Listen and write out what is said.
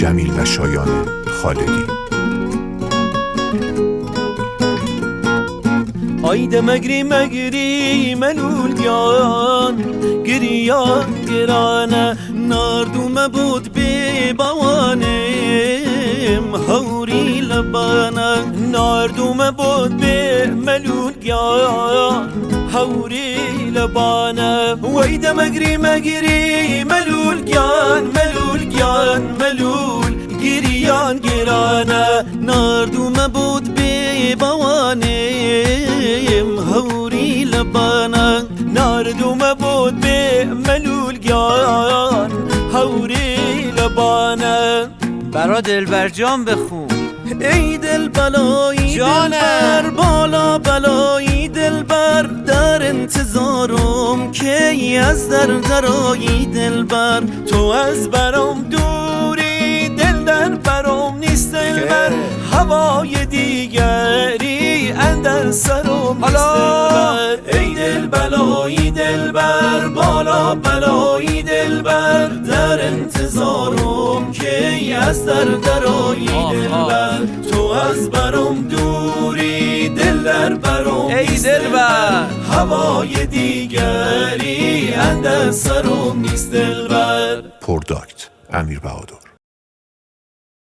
جمیل و شایان خالدی. Ayda megri melul gyan Giriyan girane Nardume bud bi bawanim Havri labana Nardume bud bi melul gyan Havri labana Ayda megri melul gyan Melul gyan melul Giriyan girane Nardume bud bi bawanim هوری لبانا ناردوم بود به ملول گیان هوری لبانا برا دلبر جان بخون ای دل بلایی دلبر بالا بلایی دلبر در انتظارم که از درایی دلبر تو از برام دوری دل در برام نیست دلبر هوای دیگری اندر سرم نیست دلبر ای دل بلایی دلبر بالا بلایی دلبر در انتظارم که از درایی دلبر تو از برام دوری دل در برام ای دلبر هوای دیگری اندر سرم نیست دلبر. پرداکت امیر بهادر.